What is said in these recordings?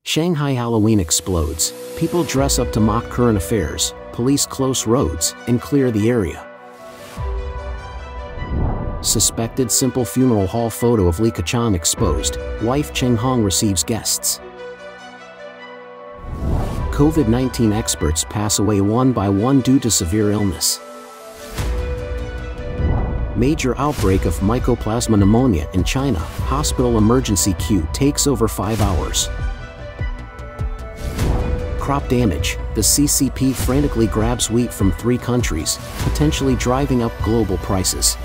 Shanghai Halloween explodes, people dress up to mock current affairs, police close roads and clear the area. Suspected simple funeral hall photo of Keqiang exposed, wife Cheng receives guests. COVID-19 experts pass away one by one due to severe illness. Major outbreak of Mycoplasma pneumonia in China, hospital emergency queue takes over 5 hours. Crop damage, the CCP frantically grabs wheat from 3 countries, potentially driving up global prices.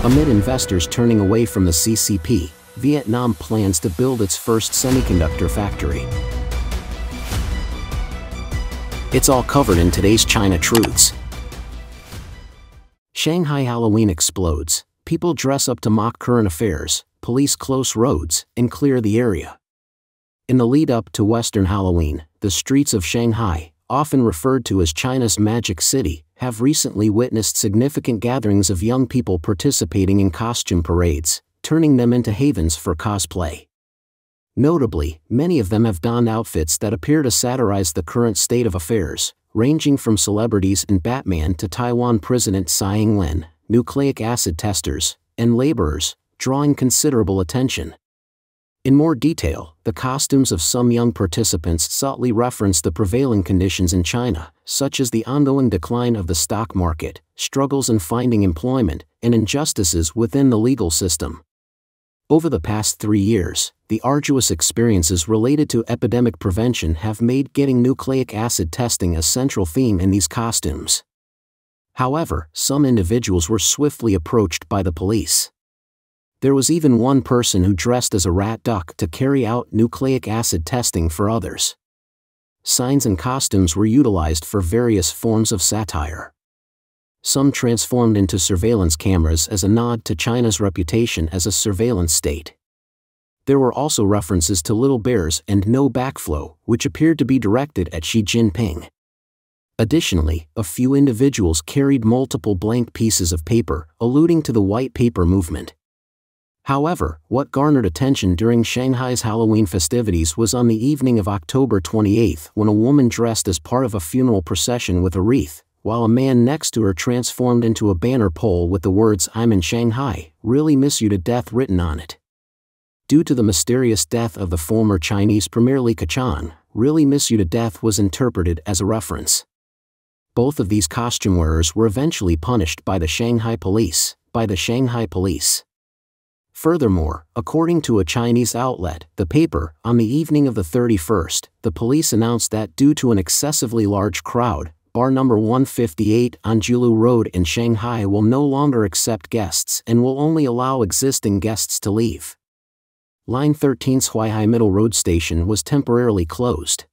Amid investors turning away from the CCP, Vietnam plans to build its first semiconductor factory. It's all covered in today's China Truths. Shanghai Halloween explodes, people dress up to mock current affairs, police close roads and clear the area. In the lead-up to Western Halloween, the streets of Shanghai, often referred to as China's Magic City, have recently witnessed significant gatherings of young people participating in costume parades, turning them into havens for cosplay. Notably, many of them have donned outfits that appear to satirize the current state of affairs, ranging from celebrities in Batman to Taiwan President Tsai Ing-wen, nucleic acid testers, and laborers, drawing considerable attention. In more detail, the costumes of some young participants subtly reference the prevailing conditions in China, such as the ongoing decline of the stock market, struggles in finding employment, and injustices within the legal system. Over the past 3 years, the arduous experiences related to epidemic prevention have made getting nucleic acid testing a central theme in these costumes. However, some individuals were swiftly approached by the police. There was even one person who dressed as a rat duck to carry out nucleic acid testing for others. Signs and costumes were utilized for various forms of satire. Some transformed into surveillance cameras as a nod to China's reputation as a surveillance state. There were also references to little bears and no backflow, which appeared to be directed at Xi Jinping. Additionally, a few individuals carried multiple blank pieces of paper, alluding to the white paper movement. However, what garnered attention during Shanghai's Halloween festivities was on the evening of October 28 when a woman dressed as part of a funeral procession with a wreath, while a man next to her transformed into a banner pole with the words "I'm in Shanghai, really miss you to death" written on it. Due to the mysterious death of the former Chinese premier Keqiang, "really miss you to death" was interpreted as a reference. Both of these costume wearers were eventually punished by the Shanghai police. Furthermore, according to a Chinese outlet, The Paper, on the evening of the 31st, the police announced that due to an excessively large crowd, bar number 158 on Jiulu Road in Shanghai will no longer accept guests and will only allow existing guests to leave. Line 13's Huaihai Middle Road Station was temporarily closed.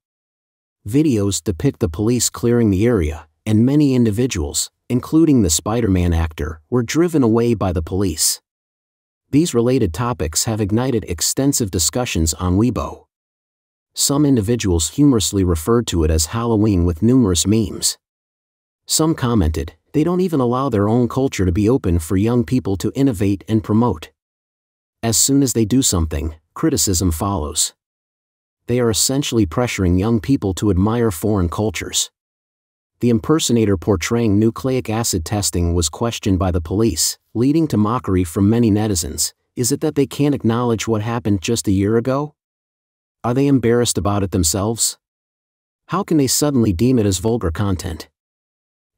Videos depict the police clearing the area, and many individuals, including the Spider-Man actor, were driven away by the police. These related topics have ignited extensive discussions on Weibo. Some individuals humorously referred to it as Halloween with numerous memes. Some commented, they don't even allow their own culture to be open for young people to innovate and promote. As soon as they do something, criticism follows. They are essentially pressuring young people to admire foreign cultures. The impersonator portraying nucleic acid testing was questioned by the police, leading to mockery from many netizens. Is it that they can't acknowledge what happened just a year ago? Are they embarrassed about it themselves? How can they suddenly deem it as vulgar content?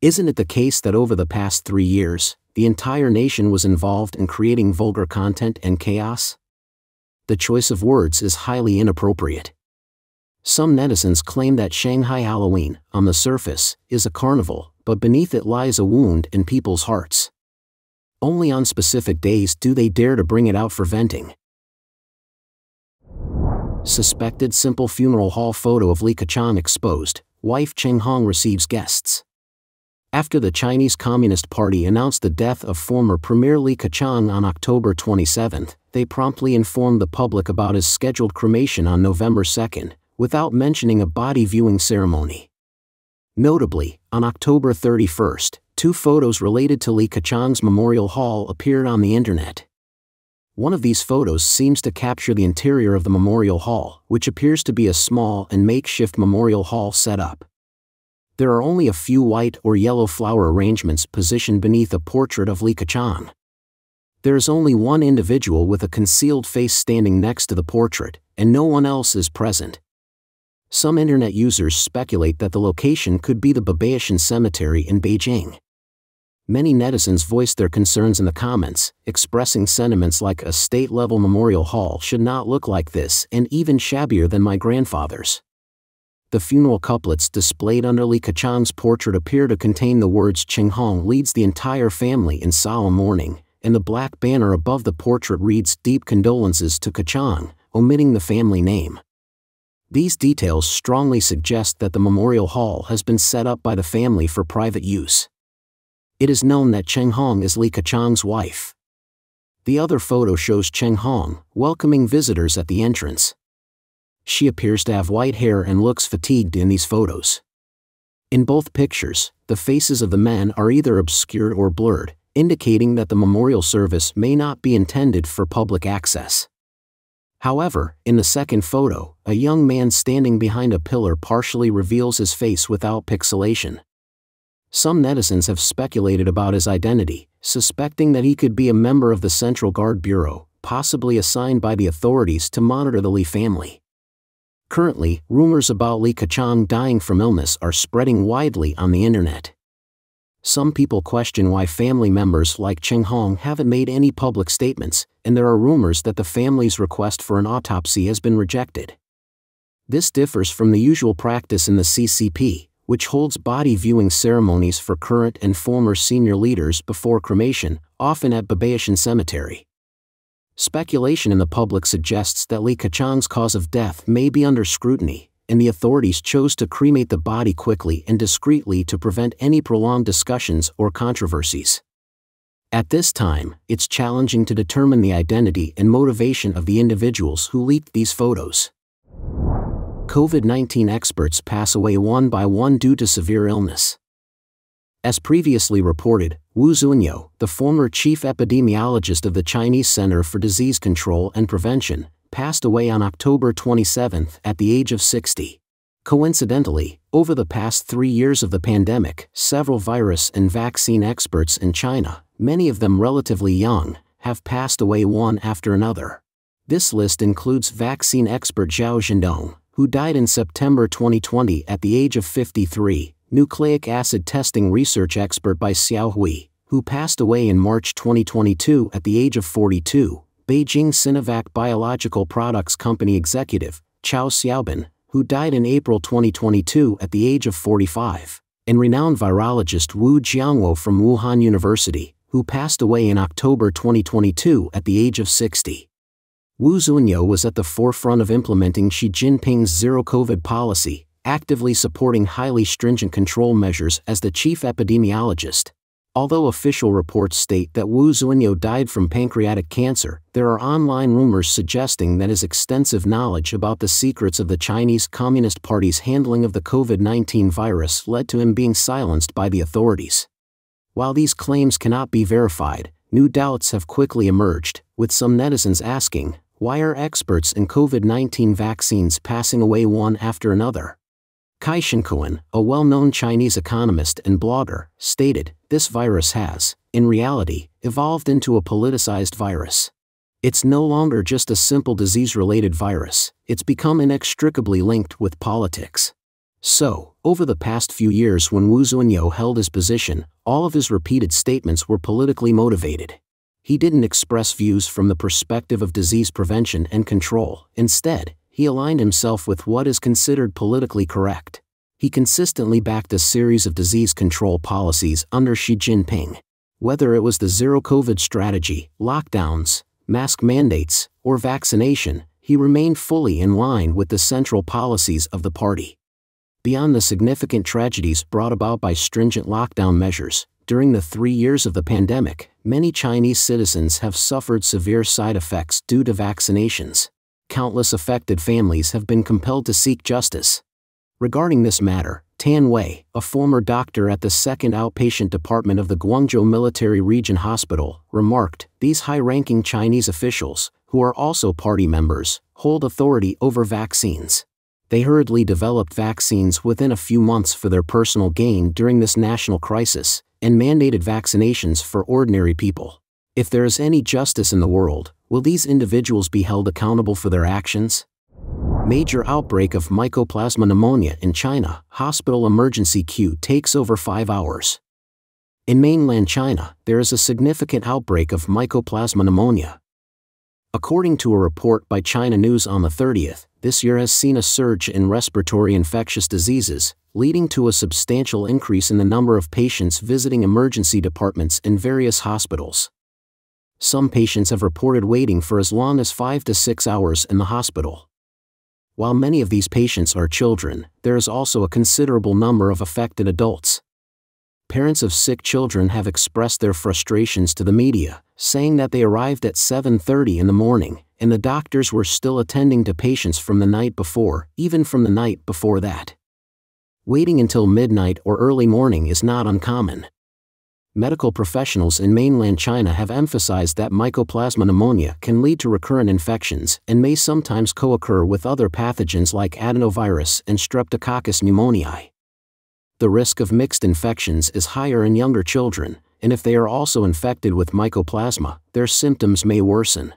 Isn't it the case that over the past 3 years, the entire nation was involved in creating vulgar content and chaos? The choice of words is highly inappropriate. Some netizens claim that Shanghai Halloween, on the surface, is a carnival, but beneath it lies a wound in people's hearts. Only on specific days do they dare to bring it out for venting. Suspected simple funeral hall photo of Keqiang exposed, wife Cheng receives guests. After the Chinese Communist Party announced the death of former Premier Keqiang on October 27, they promptly informed the public about his scheduled cremation on November 2, without mentioning a body viewing ceremony. Notably, on October 31, 2 photos related to Keqiang's memorial hall appeared on the internet. One of these photos seems to capture the interior of the memorial hall, which appears to be a small and makeshift memorial hall set up. There are only a few white or yellow flower arrangements positioned beneath a portrait of Li Keqiang. There is only one individual with a concealed face standing next to the portrait, and no one else is present. Some internet users speculate that the location could be the Babaishan Cemetery in Beijing. Many netizens voiced their concerns in the comments, expressing sentiments like a state-level memorial hall should not look like this and even shabbier than my grandfather's. The funeral couplets displayed under Li Keqiang's portrait appear to contain the words Cheng leads the entire family in solemn mourning, and the black banner above the portrait reads Deep condolences to Keqiang, omitting the family name. These details strongly suggest that the memorial hall has been set up by the family for private use. It is known that Cheng is Li Keqiang's wife. The other photo shows Cheng welcoming visitors at the entrance. She appears to have white hair and looks fatigued in these photos. In both pictures, the faces of the men are either obscured or blurred, indicating that the memorial service may not be intended for public access. However, in the second photo, a young man standing behind a pillar partially reveals his face without pixelation. Some netizens have speculated about his identity, suspecting that he could be a member of the Central Guard Bureau, possibly assigned by the authorities to monitor the Li family. Currently, rumors about Li Keqiang dying from illness are spreading widely on the internet. Some people question why family members like Cheng haven't made any public statements, and there are rumors that the family's request for an autopsy has been rejected. This differs from the usual practice in the CCP, which holds body viewing ceremonies for current and former senior leaders before cremation, often at Babaishan Cemetery. Speculation in the public suggests that Li Keqiang's cause of death may be under scrutiny, and the authorities chose to cremate the body quickly and discreetly to prevent any prolonged discussions or controversies. At this time, it's challenging to determine the identity and motivation of the individuals who leaked these photos. COVID-19 experts pass away one by one due to severe illness. As previously reported, Wu Zunyo, the former chief epidemiologist of the Chinese Center for Disease Control and Prevention, passed away on October 27 at the age of 60. Coincidentally, over the past 3 years of the pandemic, several virus and vaccine experts in China, many of them relatively young, have passed away one after another. This list includes vaccine expert Zhao Zhendong, who died in September 2020 at the age of 53, nucleic acid testing research expert Bai Xiaohui, who passed away in March 2022 at the age of 42, Beijing Sinovac Biological Products Company executive, Chao Xiaobin, who died in April 2022 at the age of 45, and renowned virologist Wu Jiangwo from Wuhan University, who passed away in October 2022 at the age of 60. Wu Zunyo was at the forefront of implementing Xi Jinping's zero-COVID policy, actively supporting highly stringent control measures as the chief epidemiologist. Although official reports state that Wu Zunyo died from pancreatic cancer, there are online rumors suggesting that his extensive knowledge about the secrets of the Chinese Communist Party's handling of the COVID-19 virus led to him being silenced by the authorities. While these claims cannot be verified, new doubts have quickly emerged, with some netizens asking, why are experts in COVID-19 vaccines passing away one after another? Kai Shenkuan, a well-known Chinese economist and blogger, stated, "This virus has, in reality, evolved into a politicized virus. It's no longer just a simple disease-related virus, it's become inextricably linked with politics." So, over the past few years when Wu Zunyo held his position, all of his repeated statements were politically motivated. He didn't express views from the perspective of disease prevention and control. Instead, he aligned himself with what is considered politically correct. He consistently backed a series of disease control policies under Xi Jinping. Whether it was the zero-COVID strategy, lockdowns, mask mandates, or vaccination, he remained fully in line with the central policies of the party. Beyond the significant tragedies brought about by stringent lockdown measures, during the 3 years of the pandemic, many Chinese citizens have suffered severe side effects due to vaccinations. Countless affected families have been compelled to seek justice. Regarding this matter, Tan Wei, a former doctor at the 2nd Outpatient Department of the Guangzhou Military Region Hospital, remarked, "These high-ranking Chinese officials, who are also party members, hold authority over vaccines. They hurriedly developed vaccines within a few months for their personal gain during this national crisis, and mandated vaccinations for ordinary people. If there is any justice in the world, will these individuals be held accountable for their actions?" Major outbreak of Mycoplasma pneumonia in China. Hospital emergency queue takes over 5 hours. In mainland China, there is a significant outbreak of Mycoplasma pneumonia. According to a report by China News on the 30th, this year has seen a surge in respiratory infectious diseases, leading to a substantial increase in the number of patients visiting emergency departments in various hospitals. Some patients have reported waiting for as long as 5 to 6 hours in the hospital. While many of these patients are children, there is also a considerable number of affected adults. Parents of sick children have expressed their frustrations to the media, saying that they arrived at 7:30 in the morning, and the doctors were still attending to patients from the night before, even from the night before that. Waiting until midnight or early morning is not uncommon. Medical professionals in mainland China have emphasized that Mycoplasma pneumonia can lead to recurrent infections and may sometimes co-occur with other pathogens like adenovirus and Streptococcus pneumoniae. The risk of mixed infections is higher in younger children, and if they are also infected with Mycoplasma, their symptoms may worsen.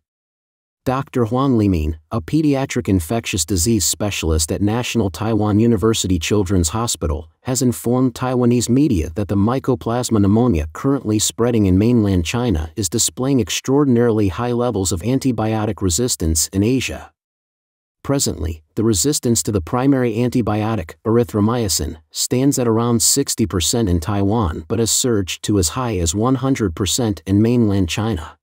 Dr. Huang Limin, a pediatric infectious disease specialist at National Taiwan University Children's Hospital, has informed Taiwanese media that the Mycoplasma pneumonia currently spreading in mainland China is displaying extraordinarily high levels of antibiotic resistance in Asia. Presently, the resistance to the primary antibiotic, erythromycin, stands at around 60% in Taiwan but has surged to as high as 100% in mainland China.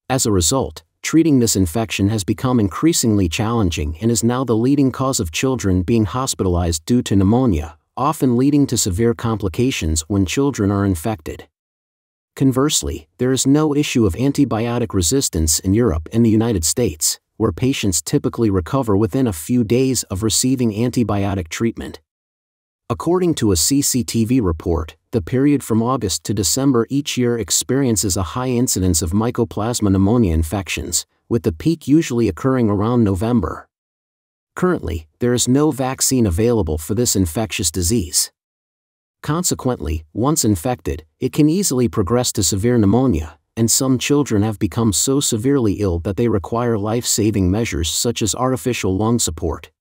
As a result, treating this infection has become increasingly challenging and is now the leading cause of children being hospitalized due to pneumonia, often leading to severe complications when children are infected. Conversely, there is no issue of antibiotic resistance in Europe and the United States, where patients typically recover within a few days of receiving antibiotic treatment. According to a CCTV report, the period from August to December each year experiences a high incidence of Mycoplasma pneumonia infections, with the peak usually occurring around November. Currently, there is no vaccine available for this infectious disease. Consequently, once infected, it can easily progress to severe pneumonia, and some children have become so severely ill that they require life-saving measures such as artificial lung support.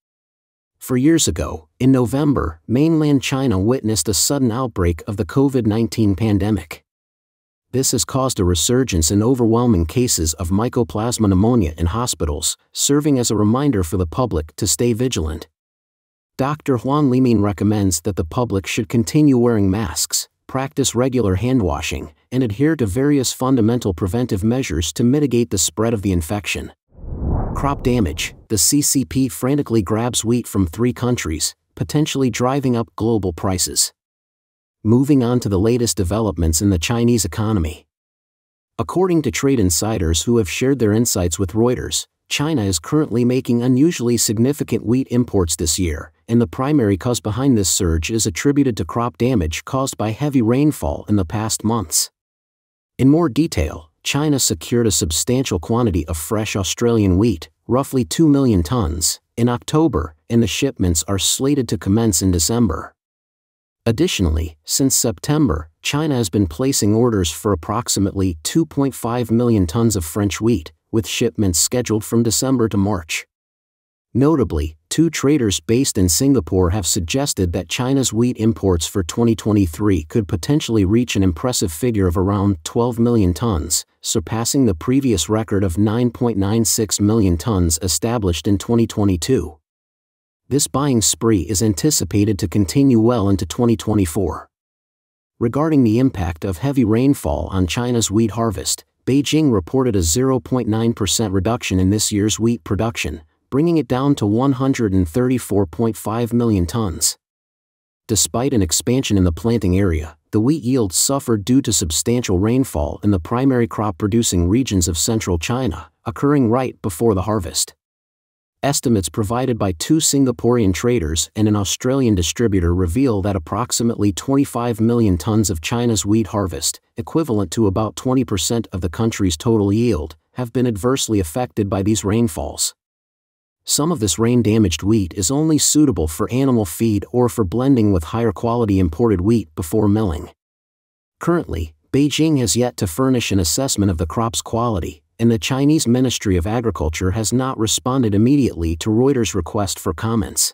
4 years ago, in November, mainland China witnessed a sudden outbreak of the COVID-19 pandemic. This has caused a resurgence in overwhelming cases of Mycoplasma pneumonia in hospitals, serving as a reminder for the public to stay vigilant. Dr. Huang Limin recommends that the public should continue wearing masks, practice regular hand washing, and adhere to various fundamental preventive measures to mitigate the spread of the infection. Crop damage. The CCP frantically grabs wheat from 3 countries, potentially driving up global prices. Moving on to the latest developments in the Chinese economy. According to trade insiders who have shared their insights with Reuters, China is currently making unusually significant wheat imports this year, and the primary cause behind this surge is attributed to crop damage caused by heavy rainfall in the past months. In more detail, China secured a substantial quantity of fresh Australian wheat, roughly 2 million tons, in October, and the shipments are slated to commence in December. Additionally, since September, China has been placing orders for approximately 2.5 million tons of French wheat, with shipments scheduled from December to March. Notably, 2 traders based in Singapore have suggested that China's wheat imports for 2023 could potentially reach an impressive figure of around 12 million tons, surpassing the previous record of 9.96 million tons established in 2022. This buying spree is anticipated to continue well into 2024. Regarding the impact of heavy rainfall on China's wheat harvest, Beijing reported a 0.9% reduction in this year's wheat production, bringing it down to 134.5 million tons. Despite an expansion in the planting area, the wheat yields suffered due to substantial rainfall in the primary crop-producing regions of central China, occurring right before the harvest. Estimates provided by 2 Singaporean traders and an Australian distributor reveal that approximately 25 million tons of China's wheat harvest, equivalent to about 20% of the country's total yield, have been adversely affected by these rainfalls. Some of this rain-damaged wheat is only suitable for animal feed or for blending with higher-quality imported wheat before milling. Currently, Beijing has yet to furnish an assessment of the crop's quality, and the Chinese Ministry of Agriculture has not responded immediately to Reuters' request for comments.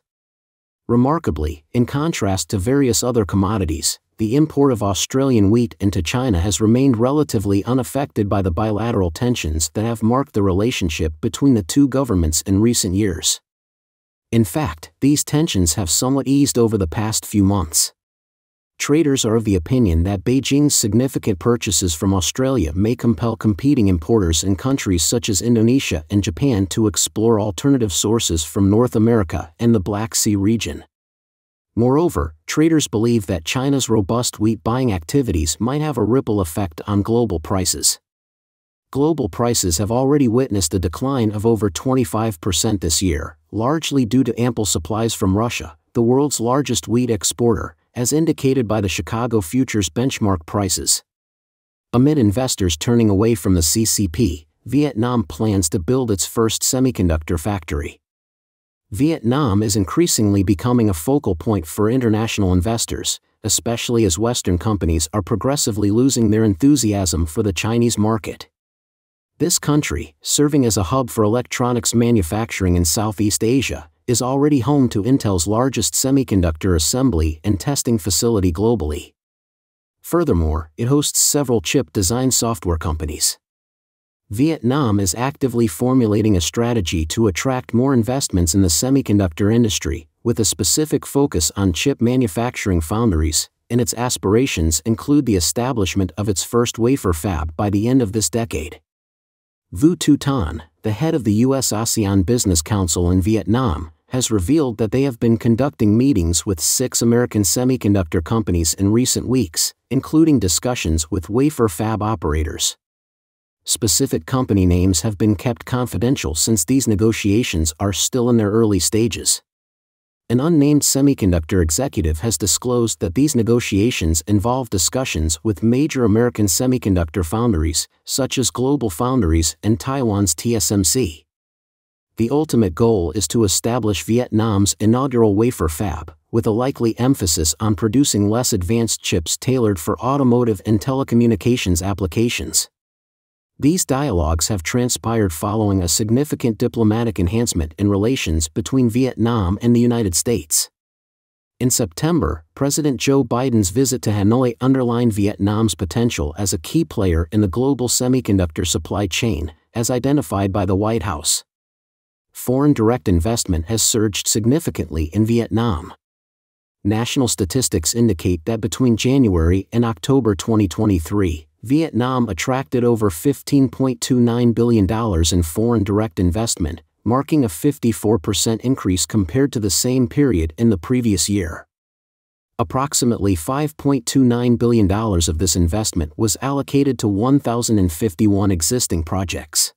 Remarkably, in contrast to various other commodities, the import of Australian wheat into China has remained relatively unaffected by the bilateral tensions that have marked the relationship between the two governments in recent years. In fact, these tensions have somewhat eased over the past few months. Traders are of the opinion that Beijing's significant purchases from Australia may compel competing importers in countries such as Indonesia and Japan to explore alternative sources from North America and the Black Sea region. Moreover, traders believe that China's robust wheat buying activities might have a ripple effect on global prices. Global prices have already witnessed a decline of over 25% this year, largely due to ample supplies from Russia, the world's largest wheat exporter, as indicated by the Chicago futures benchmark prices. Amid investors turning away from the CCP, Vietnam plans to build its first semiconductor factory. Vietnam is increasingly becoming a focal point for international investors, especially as Western companies are progressively losing their enthusiasm for the Chinese market. This country, serving as a hub for electronics manufacturing in Southeast Asia, is already home to Intel's largest semiconductor assembly and testing facility globally. Furthermore, it hosts several chip design software companies. Vietnam is actively formulating a strategy to attract more investments in the semiconductor industry, with a specific focus on chip manufacturing foundries, and its aspirations include the establishment of its first wafer fab by the end of this decade. Vu Tu Tan, the head of the U.S.-ASEAN Business Council in Vietnam, has revealed that they have been conducting meetings with 6 American semiconductor companies in recent weeks, including discussions with wafer fab operators. Specific company names have been kept confidential since these negotiations are still in their early stages. An unnamed semiconductor executive has disclosed that these negotiations involve discussions with major American semiconductor foundries, such as GlobalFoundries and Taiwan's TSMC. The ultimate goal is to establish Vietnam's inaugural wafer fab, with a likely emphasis on producing less advanced chips tailored for automotive and telecommunications applications. These dialogues have transpired following a significant diplomatic enhancement in relations between Vietnam and the United States. In September, President Joe Biden's visit to Hanoi underlined Vietnam's potential as a key player in the global semiconductor supply chain, as identified by the White House. Foreign direct investment has surged significantly in Vietnam. National statistics indicate that between January and October 2023, Vietnam attracted over $15.29 billion in foreign direct investment, marking a 54% increase compared to the same period in the previous year. Approximately $5.29 billion of this investment was allocated to 1,051 existing projects.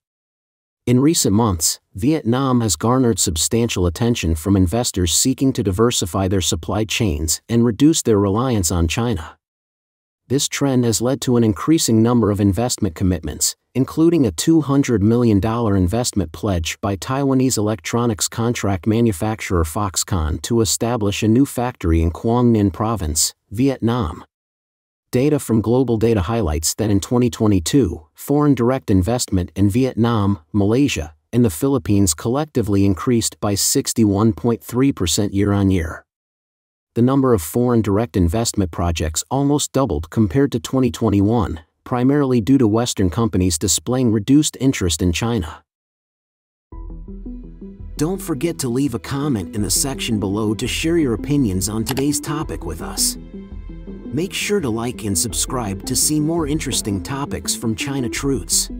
In recent months, Vietnam has garnered substantial attention from investors seeking to diversify their supply chains and reduce their reliance on China. This trend has led to an increasing number of investment commitments, including a $200 million investment pledge by Taiwanese electronics contract manufacturer Foxconn to establish a new factory in Quang Ninh Province, Vietnam. Data from Global Data highlights that in 2022, foreign direct investment in Vietnam, Malaysia, and the Philippines collectively increased by 61.3% year-on-year. The number of foreign direct investment projects almost doubled compared to 2021, primarily due to Western companies displaying reduced interest in China. Don't forget to leave a comment in the section below to share your opinions on today's topic with us. Make sure to like and subscribe to see more interesting topics from China Truths.